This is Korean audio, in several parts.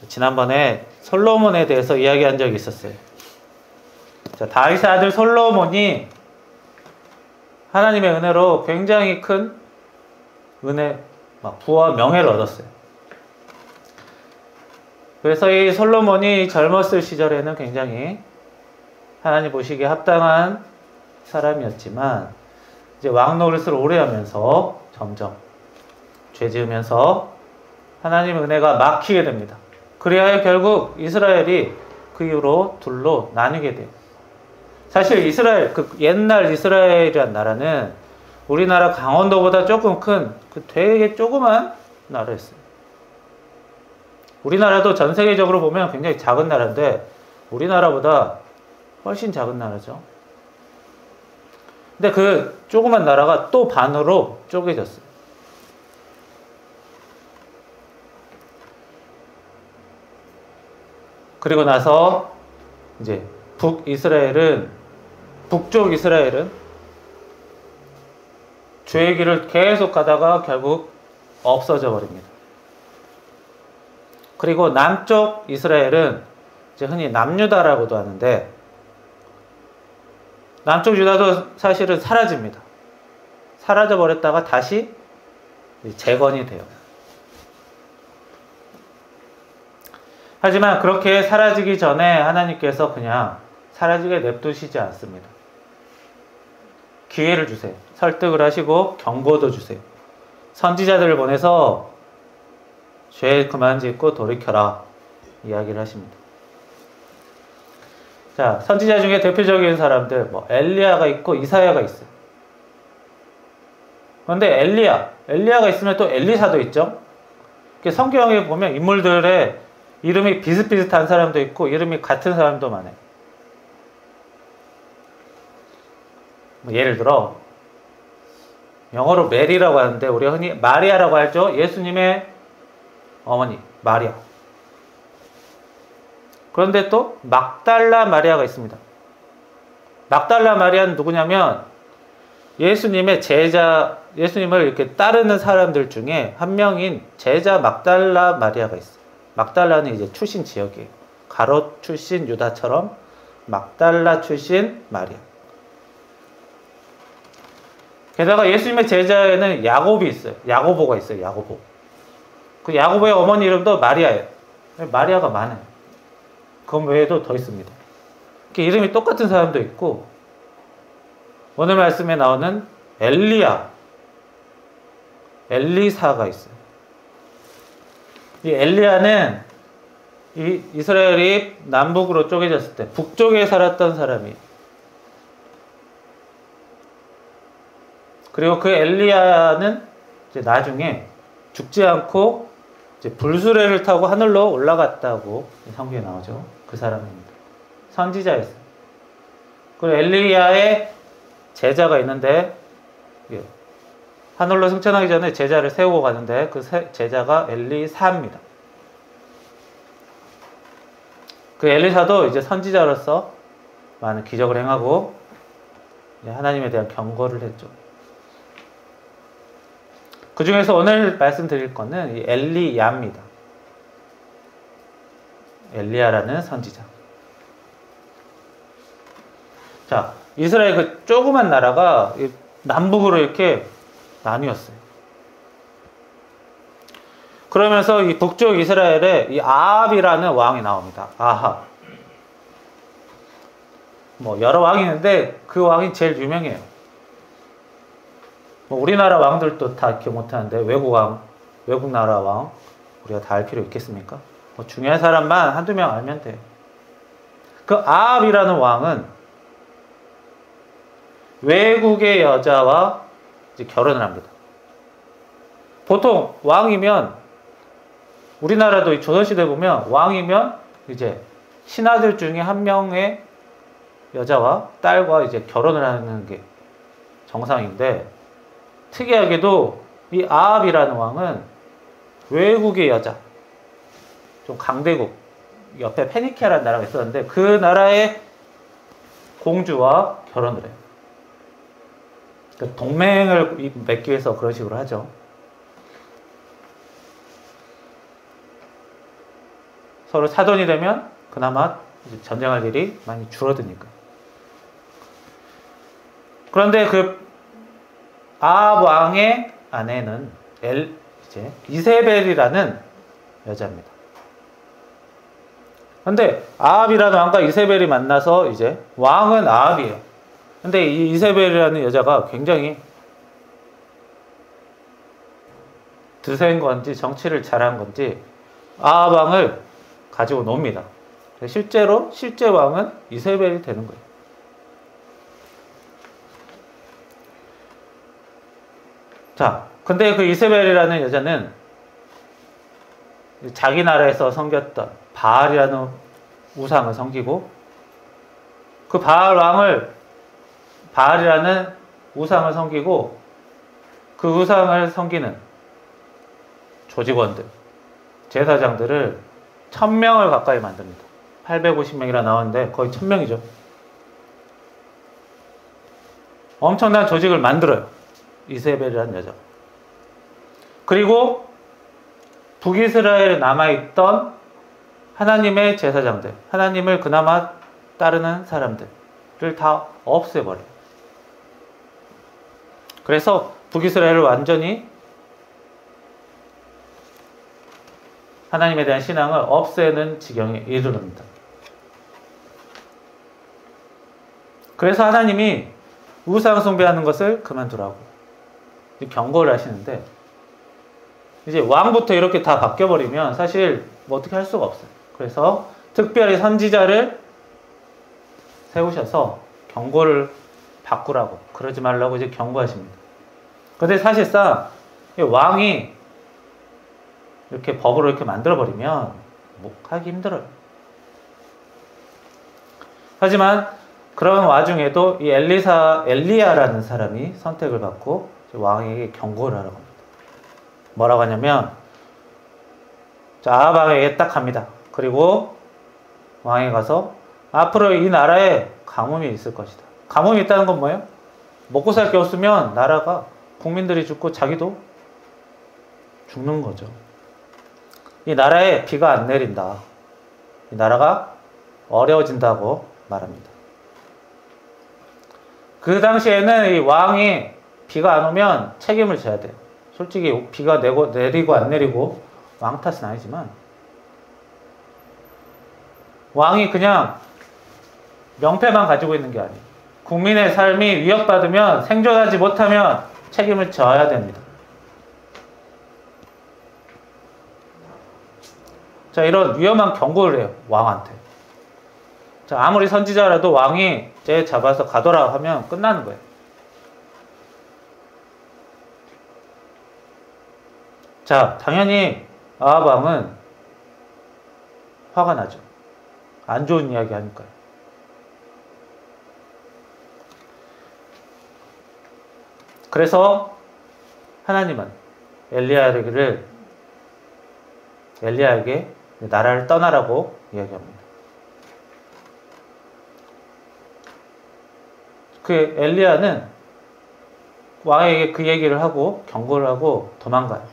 지난번에 솔로몬에 대해서 이야기한 적이 있었어요. 자, 다윗의 아들 솔로몬이 하나님의 은혜로 굉장히 큰 은혜, 부와 명예를 얻었어요. 그래서 이 솔로몬이 젊었을 시절에는 굉장히 하나님 보시기에 합당한 사람이었지만 이제 왕 노릇을 오래 하면서 점점 죄 지으면서 하나님의 은혜가 막히게 됩니다. 그래야 결국 이스라엘이 그 이후로 둘로 나뉘게 돼요. 사실 이스라엘, 그 옛날 이스라엘이란 나라는 우리나라 강원도보다 조금 큰 되게 조그만 나라였어요. 우리나라도 전 세계적으로 보면 굉장히 작은 나라인데 우리나라보다 훨씬 작은 나라죠. 근데 그 조그만 나라가 또 반으로 쪼개졌어요. 그리고 나서 이제 북쪽 이스라엘은 죄의 길을 계속 가다가 결국 없어져 버립니다. 그리고 남쪽 이스라엘은 이제 흔히 남유다라고도 하는데 남쪽 유다도 사실은 사라집니다. 사라져 버렸다가 다시 재건이 돼요. 하지만 그렇게 사라지기 전에 하나님께서 그냥 사라지게 냅두시지 않습니다. 기회를 주세요. 설득을 하시고 경고도 주세요. 선지자들을 보내서 죄 그만 짓고 돌이켜라 이야기를 하십니다. 자, 선지자 중에 대표적인 사람들 엘리야가 있고 이사야가 있어요. 그런데 엘리야가 있으면 또 엘리사도 있죠. 성경에 보면 인물들의 이름이 비슷비슷한 사람도 있고 이름이 같은 사람도 많아요. 예를 들어 영어로 메리라고 하는데 우리가 흔히 마리아라고 하죠. 예수님의 어머니 마리아. 그런데 또 막달라 마리아가 있습니다. 막달라 마리아는 누구냐면 예수님의 예수님을 이렇게 따르는 사람들 중에 한 명인 제자 막달라 마리아가 있어요. 막달라는 이제 출신 지역이에요. 가롯 출신 유다처럼 막달라 출신 마리아. 게다가 예수님의 제자에는 야곱이 있어요. 야고보가 있어요. 야고보. 그 야고보의 어머니 이름도 마리아예요. 마리아가 많아요. 그 외에도 더 있습니다. 이렇게 이름이 똑같은 사람도 있고 오늘 말씀에 나오는 엘리사가 있어요. 이 엘리야는 이스라엘이 남북으로 쪼개졌을 때 북쪽에 살았던 사람이에요. 그리고 그 엘리야는 이제 나중에 죽지 않고 이제 불수레를 타고 하늘로 올라갔다고 성경에 나오죠. 그 사람입니다. 선지자였어요. 그리고 엘리야의 제자가 있는데 하늘로 승천하기 전에 제자를 세우고 가는데 그 제자가 엘리사입니다. 그 엘리사도 이제 선지자로서 많은 기적을 행하고 하나님에 대한 경고를 했죠. 그 중에서 오늘 말씀드릴 거는 이 엘리야입니다. 엘리야라는 선지자. 자, 이스라엘 그 조그만 나라가 남북으로 이렇게 나뉘었어요. 그러면서 이 북쪽 이스라엘에 이 아합이라는 왕이 나옵니다. 아합. 여러 왕이 있는데 그 왕이 제일 유명해요. 우리나라 왕들도 다 기억 못하는데 외국 나라 왕 우리가 다 알 필요 있겠습니까? 중요한 사람만 한두 명 알면 돼요. 그 아합이라는 왕은 외국의 여자와 이제 결혼을 합니다. 보통 왕이면 우리나라도 조선시대 보면 왕이면 이제 신하들 중에 한 명의 여자와 딸과 이제 결혼을 하는 게 정상인데 특이하게도 이 아합이라는 왕은 외국의 여자, 좀 강대국, 옆에 페니키아라는 나라가 있었는데 그 나라의 공주와 결혼을 해요. 동맹을 맺기 위해서 그런 식으로 하죠. 서로 사돈이 되면 그나마 이제 전쟁할 일이 많이 줄어드니까. 그런데 그 아합 왕의 아내는 이제 이세벨이라는 여자입니다. 근데 아합이라는 왕과 이세벨이 만나서 이제 왕은 아합이에요. 근데 이 이세벨이라는 여자가 굉장히 드세인 건지 정치를 잘한 건지 아합 왕을 가지고 놉니다. 실제로 실제 왕은 이세벨이 되는 거예요. 자, 근데 그 이세벨이라는 여자는 자기 나라에서 섬겼던 바알이라는 우상을 섬기고 그 바알이라는 우상을 섬기고 그 우상을 섬기는 조직원들, 제사장들을 1000명을 가까이 만듭니다. 850명이라 나오는데 거의 1000명이죠. 엄청난 조직을 만들어요. 이세벨이라는 여자. 그리고 북이스라엘에 남아있던 하나님의 제사장들, 하나님을 그나마 따르는 사람들을 다 없애버려요. 그래서 북이스라엘을 완전히 하나님에 대한 신앙을 없애는 지경에 이르릅니다. 그래서 하나님이 우상 숭배하는 것을 그만두라고 경고를 하시는데, 이제 왕부터 이렇게 다 바뀌어버리면 사실 뭐 어떻게 할 수가 없어요. 그래서 특별히 선지자를 세우셔서 경고를 바꾸라고, 그러지 말라고 이제 경고하십니다. 근데 사실상 왕이 이렇게 법으로 이렇게 만들어버리면 뭐 하기 힘들어요. 하지만 그런 와중에도 이 엘리야라는 사람이 선택을 받고 왕에게 경고를 하라고 합니다. 뭐라고 하냐면, 자, 아합 왕에게 딱 갑니다. 그리고 왕에 가서 앞으로 이 나라에 가뭄이 있을 것이다. 가뭄이 있다는 건 뭐예요? 먹고 살 게 없으면 나라가, 국민들이 죽고 자기도 죽는 거죠. 이 나라에 비가 안 내린다. 이 나라가 어려워진다고 말합니다. 그 당시에는 이 왕이 비가 안 오면 책임을 져야 돼요. 솔직히 비가 내리고 안 내리고 왕 탓은 아니지만, 왕이 그냥 명패만 가지고 있는 게 아니에요. 국민의 삶이 위협받으면, 생존하지 못하면 책임을 져야 됩니다. 자, 이런 위험한 경고를 해요, 왕한테. 자, 아무리 선지자라도 왕이 쟤 잡아서 가둬라 하면 끝나는 거예요. 자, 당연히 아합 왕은 화가 나죠. 안 좋은 이야기 하니까요. 그래서 하나님은 엘리야에게 나라를 떠나라고 이야기합니다. 그 엘리야는 왕에게 그 얘기를 하고 경고를 하고 도망가요.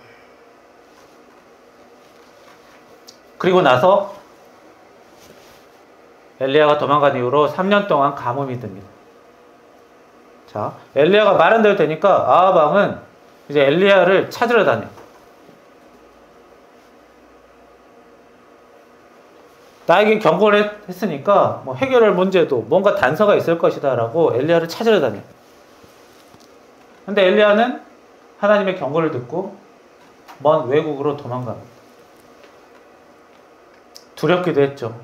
그리고 나서 엘리야가 도망간 이후로 3년 동안 가뭄이 듭니다. 자, 엘리야가 말한 대로 되니까 아합 왕은 이제 엘리야를 찾으러 다녀요. 나에게 경고를 했으니까 뭐 해결할 문제도 뭔가 단서가 있을 것이다 라고 엘리야를 찾으러 다녀요. 근데 엘리야는 하나님의 경고를 듣고 먼 외국으로 도망갑니다. 두렵기도 했죠.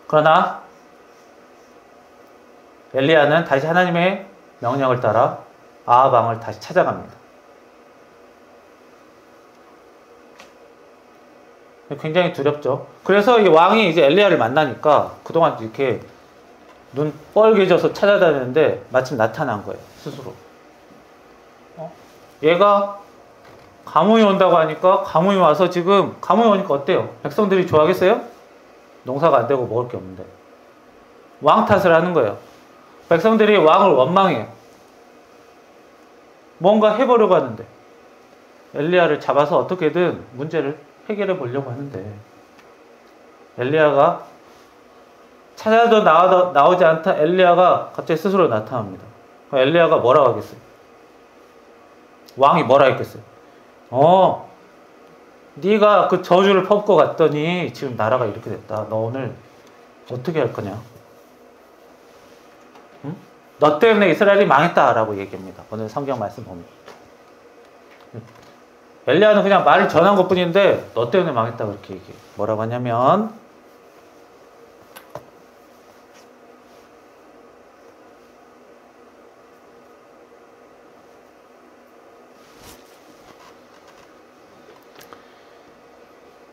그러나 엘리야는 다시 하나님의 명령을 따라 아합 왕을 다시 찾아갑니다. 굉장히 두렵죠. 그래서 이 왕이 이제 엘리야를 만나니까 그동안 이렇게 눈 뻘개져서 찾아다녔는데 마침 나타난 거예요, 스스로. 얘가 가뭄이 온다고 하니까, 가뭄이 와서 지금, 가뭄이 오니까 어때요? 백성들이 좋아하겠어요? 농사가 안 되고 먹을 게 없는데. 왕 탓을 하는 거예요. 백성들이 왕을 원망해요. 뭔가 해보려고 하는데 엘리야를 잡아서 어떻게든 문제를 해결해 보려고 하는데 엘리야가 찾아도 나오지 않다 엘리야가 갑자기 스스로 나타납니다. 엘리야가 뭐라고 하겠어요? 왕이 뭐라 했겠어요? 네가 그 저주를 퍼붓고 갔더니 지금 나라가 이렇게 됐다. 너 오늘 어떻게 할 거냐? 응? 너 때문에 이스라엘이 망했다라고 얘기합니다. 오늘 성경 말씀 보면 엘리야는 그냥 말을 전한 것뿐인데 너 때문에 망했다 그렇게 얘기해요. 뭐라고 하냐면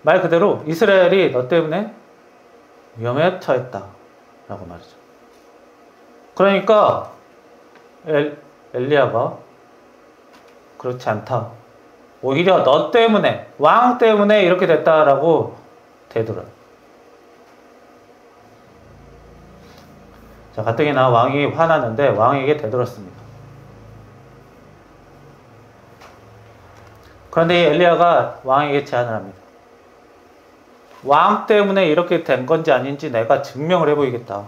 말 그대로 이스라엘이 너 때문에 위험에 처했다 라고 말이죠. 그러니까 엘리야가 그렇지 않다. 오히려 너 때문에 왕 때문에 이렇게 됐다라고 되돌아요. 자, 가뜩이나 왕이 화나는데 왕에게 되돌았습니다. 그런데 엘리야가 왕에게 제안을 합니다. 왕 때문에 이렇게 된 건지 아닌지 내가 증명을 해보이겠다.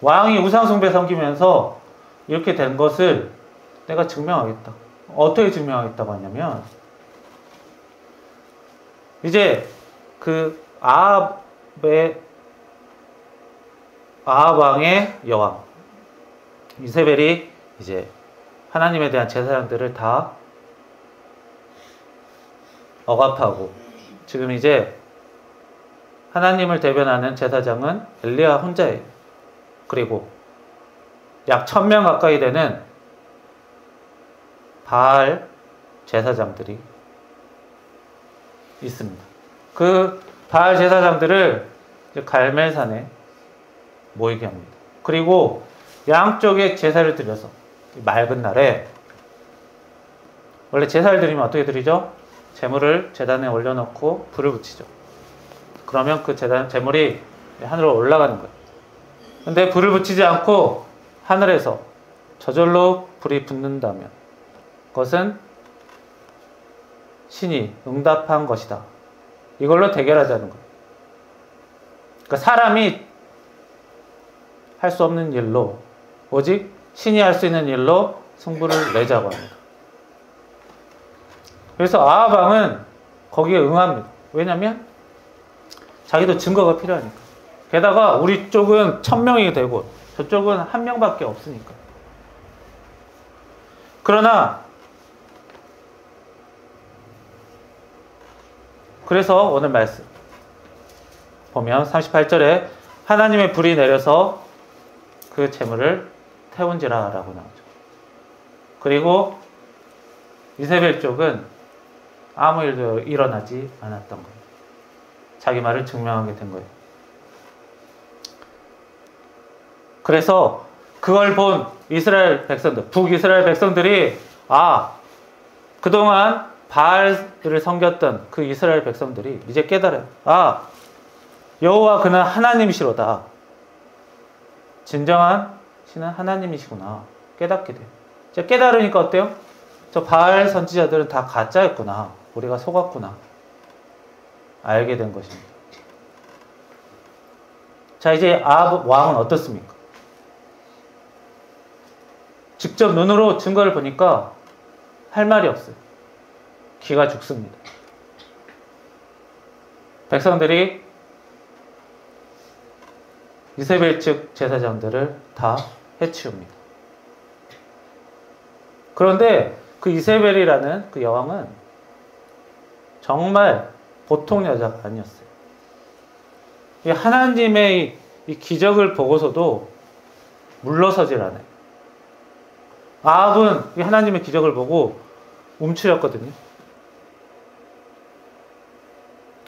왕이 우상숭배 섬기면서 이렇게 된 것을 내가 증명하겠다. 어떻게 증명하겠다고 하냐면 이제 그 아합 왕의 여왕 이세벨이 이제 하나님에 대한 제사장들을 다 억압하고 지금 이제 하나님을 대변하는 제사장은 엘리야 혼자예요. 그리고 약 1000명 가까이 되는 바알 제사장들이 있습니다. 그 바알 제사장들을 갈멜산에 모이게 합니다. 그리고 양쪽에 제사를 드려서 맑은 날에 원래 제사를 드리면 어떻게 드리죠? 제물을 제단에 올려놓고 불을 붙이죠. 그러면 그 제물이 하늘로 올라가는 거예요. 근데 불을 붙이지 않고 하늘에서 저절로 불이 붙는다면 그것은 신이 응답한 것이다. 이걸로 대결하자는 거예요. 그러니까 사람이 할 수 없는 일로 오직 신이 할 수 있는 일로 승부를 내자고 합니다. 그래서 아합 왕은 거기에 응합니다. 왜냐하면 자기도 증거가 필요하니까. 게다가 우리 쪽은 1000명이 되고 저쪽은 1명밖에 없으니까. 그러나 그래서 오늘 말씀 보면 38절에 하나님의 불이 내려서 그 재물을 태운지라 라고 나오죠. 그리고 이세벨 쪽은 아무 일도 일어나지 않았던 거예요. 자기 말을 증명하게 된 거예요. 그래서 그걸 본 이스라엘 백성들, 북이스라엘 백성들이 그동안 바알을 섬겼던 그 이스라엘 백성들이 이제 깨달아요. 여호와 그는 하나님이시로다. 진정한 신은 하나님이시구나. 깨닫게 돼요. 이제 깨달으니까 어때요? 저 바알 선지자들은 다 가짜였구나. 우리가 속았구나. 알게 된 것입니다. 자, 이제 아합 왕은 어떻습니까? 직접 눈으로 증거를 보니까 할 말이 없어요. 기가 죽습니다. 백성들이 이세벨 측 제사장들을 다 해치웁니다. 그런데 그 이세벨이라는 그 여왕은 정말 보통 여자가 아니었어요. 하나님의 이 기적을 보고서도 물러서질 않아요. 아합은 하나님의 기적을 보고 움츠렸거든요.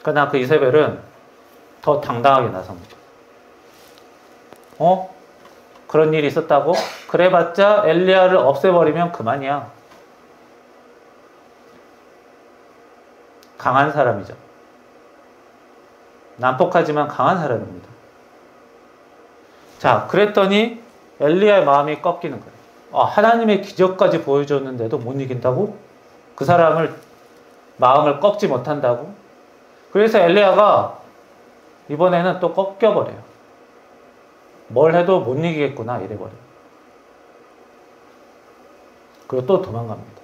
그러나 그 이세벨은 더 당당하게 나섭니다. 그런 일이 있었다고? 그래봤자 엘리야를 없애버리면 그만이야. 강한 사람이죠. 난폭하지만 강한 사람입니다. 자, 그랬더니 엘리야의 마음이 꺾이는 거예요. 하나님의 기적까지 보여줬는데도 못 이긴다고? 그 사람을 마음을 꺾지 못한다고. 그래서 엘리야가 이번에는 또 꺾여버려요. 뭘 해도 못 이기겠구나 이래버려요. 그리고 또 도망갑니다.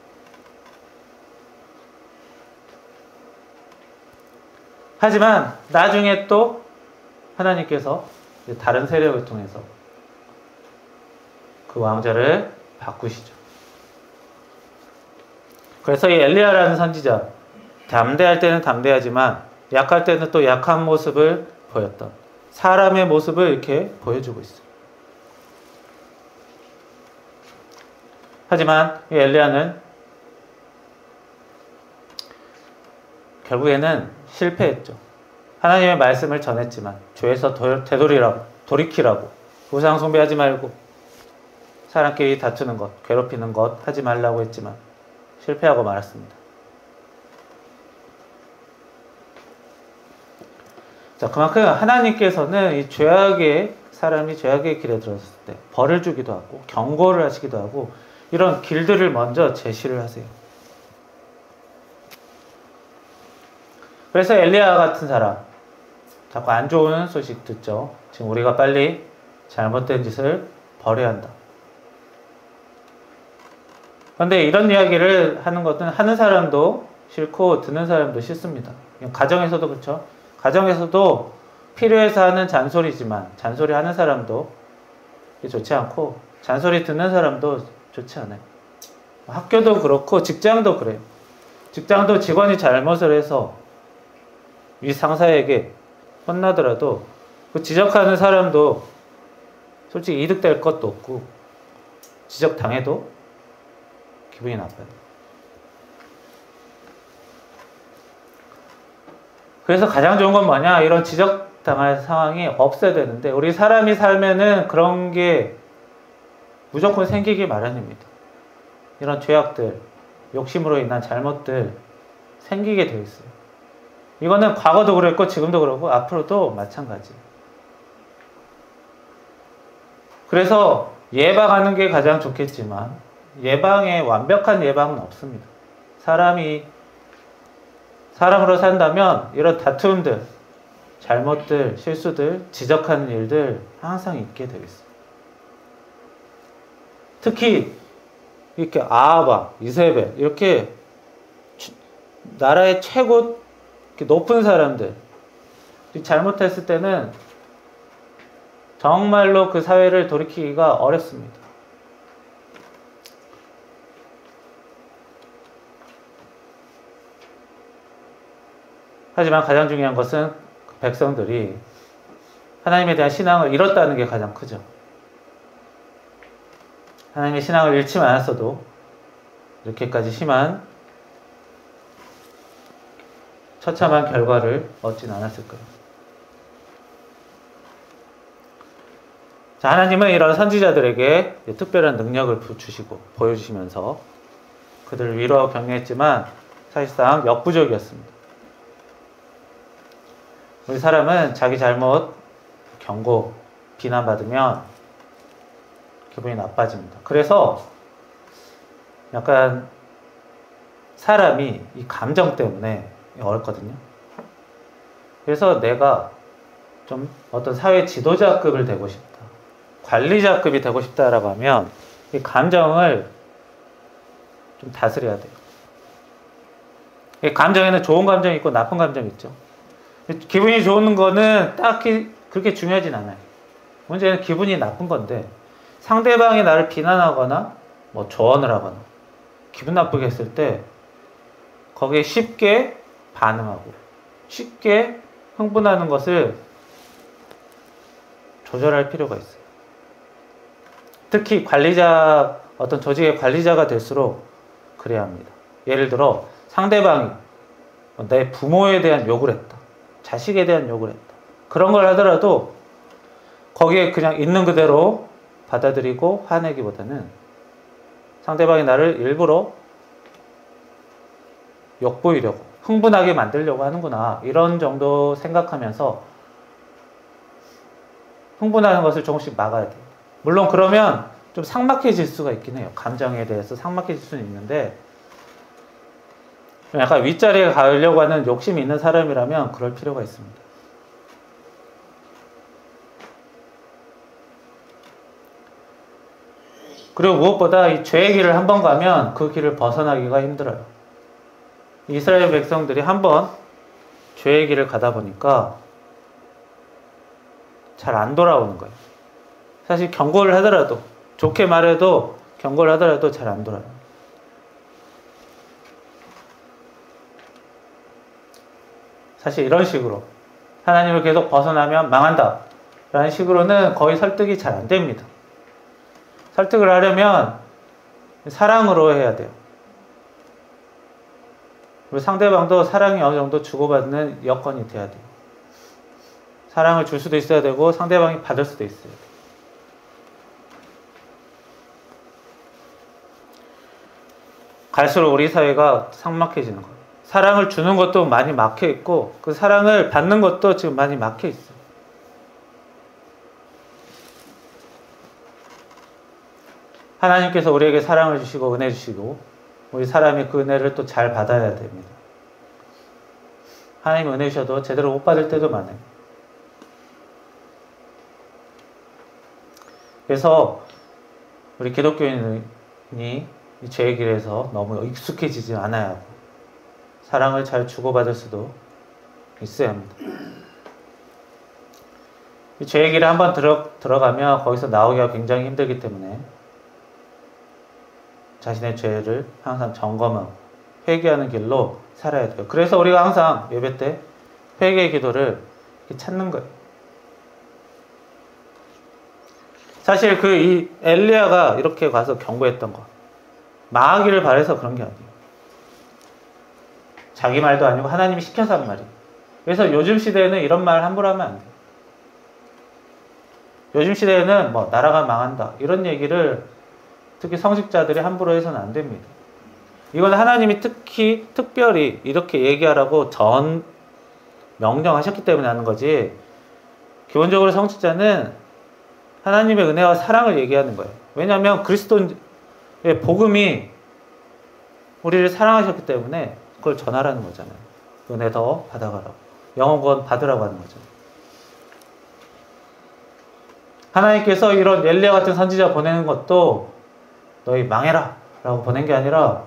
하지만 나중에 또 하나님께서 다른 세력을 통해서 그 왕자를 바꾸시죠. 그래서 이 엘리야라는 선지자, 담대할 때는 담대하지만 약할 때는 또 약한 모습을 보였던 사람의 모습을 이렇게 보여주고 있어요. 하지만 이 엘리야는 결국에는 실패했죠. 하나님의 말씀을 전했지만 죄에서 돌이키라고, 우상 숭배하지 말고 사람끼리 다투는 것, 괴롭히는 것 하지 말라고 했지만 실패하고 말았습니다. 자, 그만큼 하나님께서는 이 사람이 죄악의 길에 들어섰을 때 벌을 주기도 하고 경고를 하시기도 하고 이런 길들을 먼저 제시를 하세요. 그래서 엘리야 같은 사람, 자꾸 안 좋은 소식 듣죠. 지금 우리가 빨리 잘못된 짓을 버려야 한다. 그런데 이런 이야기를 하는 것은 하는 사람도 싫고 듣는 사람도 싫습니다. 가정에서도 그렇죠. 가정에서도 필요해서 하는 잔소리지만 잔소리 하는 사람도 좋지 않고 잔소리 듣는 사람도 좋지 않아요. 학교도 그렇고 직장도 그래요. 직장도 직원이 잘못을 해서 위 상사에게 혼나더라도 그 지적하는 사람도 솔직히 이득될 것도 없고 지적당해도 기분이 나빠요. 그래서 가장 좋은 건 뭐냐? 이런 지적당할 상황이 없어야 되는데 우리 사람이 살면은 그런 게 무조건 생기기 마련입니다. 이런 죄악들, 욕심으로 인한 잘못들 생기게 되어 있어요. 이거는 과거도 그랬고 지금도 그렇고 앞으로도 마찬가지. 그래서 예방하는 게 가장 좋겠지만 예방에 완벽한 예방은 없습니다. 사람으로 산다면 이런 다툼들, 잘못들, 실수들, 지적하는 일들 항상 있게 되어 있어요. 특히 이렇게 아하바, 이세벨 이렇게 나라의 최고 높은 사람들 잘못했을 때는 정말로 그 사회를 돌이키기가 어렵습니다. 하지만 가장 중요한 것은 백성들이 하나님에 대한 신앙을 잃었다는 게 가장 크죠. 하나님의 신앙을 잃지 않았어도 이렇게까지 심한 처참한 결과를 얻진 않았을 거예요. 자, 하나님은 이런 선지자들에게 특별한 능력을 주시고 보여주시면서 그들을 위로하고 격려했지만 사실상 역부족이었습니다. 우리 사람은 자기 잘못, 경고, 비난받으면 기분이 나빠집니다. 그래서 약간 사람이 이 감정 때문에 어렵거든요. 그래서 내가 좀 어떤 사회 지도자급을 되고 싶다, 관리자급이 되고 싶다라고 하면 이 감정을 좀 다스려야 돼요. 이 감정에는 좋은 감정이 있고 나쁜 감정이 있죠. 기분이 좋은 거는 딱히 그렇게 중요하진 않아요. 문제는 기분이 나쁜 건데 상대방이 나를 비난하거나 뭐 조언을 하거나 기분 나쁘게 했을 때 거기에 쉽게 반응하고 쉽게 흥분하는 것을 조절할 필요가 있어요. 특히 어떤 조직의 관리자가 될수록 그래야 합니다. 예를 들어 상대방이 내 부모에 대한 욕을 했다, 자식에 대한 욕을 했다, 그런 걸 하더라도 거기에 그냥 있는 그대로 받아들이고 화내기보다는 상대방이 나를 일부러 욕보이려고 흥분하게 만들려고 하는구나, 이런 정도 생각하면서 흥분하는 것을 조금씩 막아야 돼요. 물론 그러면 좀 삭막해질 수가 있긴 해요. 감정에 대해서 삭막해질 수는 있는데 약간 윗자리에 가려고 하는 욕심이 있는 사람이라면 그럴 필요가 있습니다. 그리고 무엇보다 이 죄의 길을 한번 가면 그 길을 벗어나기가 힘들어요. 이스라엘 백성들이 한번 죄의 길을 가다 보니까 잘 안 돌아오는 거예요. 사실 경고를 하더라도, 좋게 말해도 경고를 하더라도 잘 안 돌아요. 사실 이런 식으로 하나님을 계속 벗어나면 망한다 라는 식으로는 거의 설득이 잘 안 됩니다. 설득을 하려면 사랑으로 해야 돼요. 그리고 상대방도 사랑이 어느 정도 주고받는 여건이 돼야 돼요. 사랑을 줄 수도 있어야 되고 상대방이 받을 수도 있어야 돼요. 갈수록 우리 사회가 삭막해지는 거예요. 사랑을 주는 것도 많이 막혀 있고 그 사랑을 받는 것도 지금 많이 막혀 있어요. 하나님께서 우리에게 사랑을 주시고 은혜 주시고 우리 사람이 그 은혜를 또 잘 받아야 됩니다. 하나님 은혜 주셔도 제대로 못 받을 때도 많아요. 그래서 우리 기독교인이 이 죄의 길에서 너무 익숙해지지 않아야 하고 사랑을 잘 주고받을 수도 있어야 합니다. 이 죄의 길에 한번 들어가면 거기서 나오기가 굉장히 힘들기 때문에 자신의 죄를 항상 점검하고 회개하는 길로 살아야 돼요. 그래서 우리가 항상 예배 때 회개의 기도를 찾는 거예요. 사실 이 엘리야가 이렇게 가서 경고했던 거 망하기를 바라서 그런 게 아니에요. 자기 말도 아니고 하나님이 시켜서 한 말이에요. 그래서 요즘 시대에는 이런 말 함부로 하면 안 돼요. 요즘 시대에는 뭐 나라가 망한다 이런 얘기를 특히 성직자들이 함부로 해서는 안 됩니다. 이건 하나님이 특별히 이렇게 얘기하라고 명령하셨기 때문에 하는 거지, 기본적으로 성직자는 하나님의 은혜와 사랑을 얘기하는 거예요. 왜냐하면 그리스도의 복음이 우리를 사랑하셨기 때문에 그걸 전하라는 거잖아요. 은혜 더 받아가라고, 영원 받으라고 하는 거죠. 하나님께서 이런 엘리야 같은 선지자 보내는 것도 너희 망해라 라고 보낸 게 아니라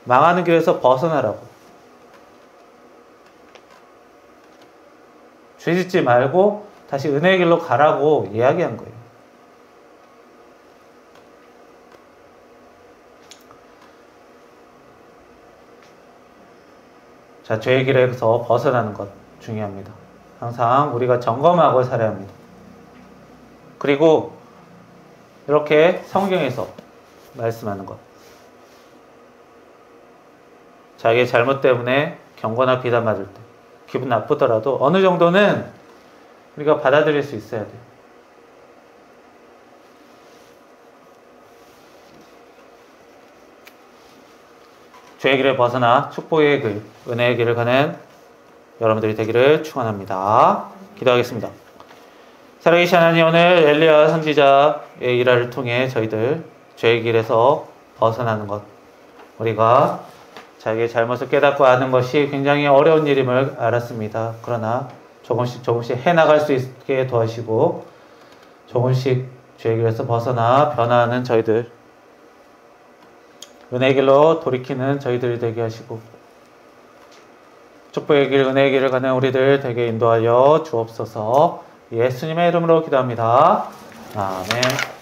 망하는 길에서 벗어나라고, 죄짓지 말고 다시 은혜의 길로 가라고 이야기한 거예요. 자, 죄의 길에서 벗어나는 것 중요합니다. 항상 우리가 점검하고 살아야 합니다. 그리고 이렇게 성경에서 말씀하는 것, 자기의 잘못 때문에 경고나 비난받을 때 기분 나쁘더라도 어느 정도는 우리가 받아들일 수 있어야 돼요. 죄의 길을 벗어나 축복의 길, 은혜의 길을 가는 여러분들이 되기를 축원합니다. 기도하겠습니다. 살아계신 하나님, 오늘 엘리야 선지자의 일화를 통해 저희들 죄의 길에서 벗어나는 것, 우리가 자기의 잘못을 깨닫고 아는 것이 굉장히 어려운 일임을 알았습니다. 그러나 조금씩 해나갈 수 있게 도와주시고 조금씩 죄의 길에서 벗어나 변화하는 저희들, 은혜의 길로 돌이키는 저희들이 되게 하시고 축복의 길, 은혜의 길을 가는 우리들 되게 인도하여 주옵소서. 예수님의 이름으로 기도합니다. 아멘.